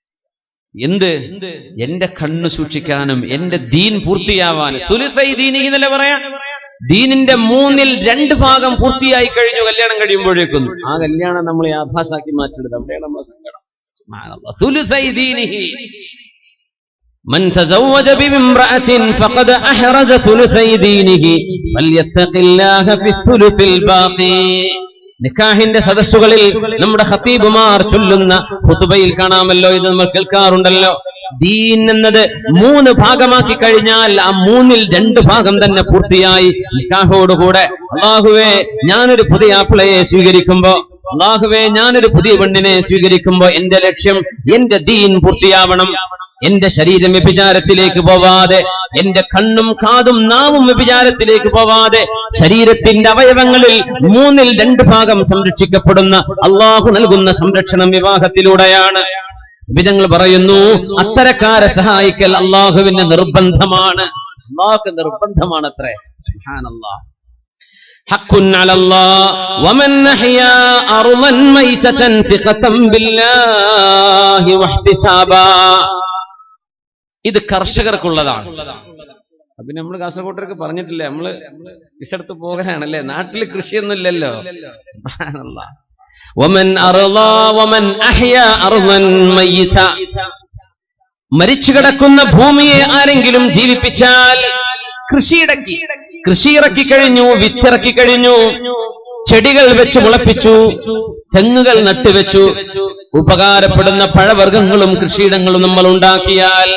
എന്ത്? എന്റെ കണ്ണ് സൂക്ഷിക്കാനും എന്റെ ദീൻ പൂർത്തിയാവാനും. തുലുസൈ ദീനിഹി എന്നല്ലേ പറയാ. ദീനിന്റെ 2/3 ഭാഗം പൂർത്തിയായി കഴിഞ്ഞു കല്യാണം കഴിയുമ്പോഴേക്കും. ആ കല്യാണം നമ്മൾ ആഭാസാക്കി മാറ്റിയെടുത്ത് അവിടെയാണ് നമ്മുടെ സങ്കടം. സുബ്ഹാനല്ലാഹ്. തുലുസൈ ദീനിഹി من تزوج بامرأة فقد أحرز ثلثي دينه فليتق الله في الثلث الباقي. നിക്കാഹിന്റെ സദസ്സുകളിൽ നമ്മുടെ ഖതീബുമാർ ചൊല്ലുന്ന ഖുതുബയിൽ കാണാമല്ലോ, ഇത് നമ്മൾ കേൾക്കാറുണ്ടല്ലോ. ദീൻ എന്നത് 3 ഭാഗമാക്കി കഴിഞ്ഞാൽ ആ 2/3 ഭാഗം തന്നെ പൂർത്തിയായി നിക്കാഹോടുകൂടെ. അല്ലാഹുവേ, ഞാനൊരു പുതിയ ആപ്പിളയെ സ്വീകരിക്കുമ്പോ, അല്ലാഹുവേ, ഞാനൊരു പുതിയ പെണ്ണിനെ സ്വീകരിക്കുമ്പോ എന്റെ ലക്ഷ്യം എന്റെ ദീൻ പൂർത്തിയാവണം. എന്റെ ശരീരം വ്യഭിചാരത്തിലേക്ക് പോവാതെ, എന്റെ കണ്ണും കാതും നാവും വ്യഭിചാരത്തിലേക്ക് പോവാതെ, ശരീരത്തിന്റെ അവയവങ്ങളിൽ 2/3 ഭാഗം സംരക്ഷിക്കപ്പെടുന്ന അള്ളാഹു നൽകുന്ന സംരക്ഷണം വിവാഹത്തിലൂടെയാണ്. വിധങ്ങൾ പറയുന്നു, അത്തരക്കാരെ സഹായിക്കൽ അള്ളാഹുവിന്റെ നിർബന്ധമാണ്. അള്ളാഹുക്ക് നിർബന്ധമാണ് അത്രേ. സുബ്ഹാനല്ലാഹ്. ഹഖ്ഖുൻ അലല്ലാഹ് വമൻ അഹ്യാ അർളൻ മൈതതൻ ഫിഖതൻ ബില്ലാഹി വഹ്തിസാബാ. ഇത് കർഷകർക്കുള്ളതാണ്. പിന്നെ നമ്മൾ കാസർഗോട്ടർക്ക് പറഞ്ഞിട്ടില്ലേ, നമ്മള് വിസെടുത്ത് പോകാനാണല്ലേ, നാട്ടിൽ കൃഷിയൊന്നും ഇല്ലല്ലോ. സുബ്ഹാനല്ലാഹ്. വമൻ അർളാ വമൻ അഹ്യാ അർളൻ മയ്യിത. മരിച്ചു കിടക്കുന്ന ഭൂമിയെ ആരെങ്കിലും ജീവിപ്പിച്ചാൽ, കൃഷി ഇറക്കി കഴിഞ്ഞു, വിത്തിറക്കി കഴിഞ്ഞു, ചെടികൾ വെച്ച് മുളപ്പിച്ചു, തെങ്ങുകൾ നട്ടുവെച്ചു, ഉപകാരപ്പെടുന്ന പഴവർഗ്ഗങ്ങളും കൃഷിയിടങ്ങളും നമ്മൾ ഉണ്ടാക്കിയാൽ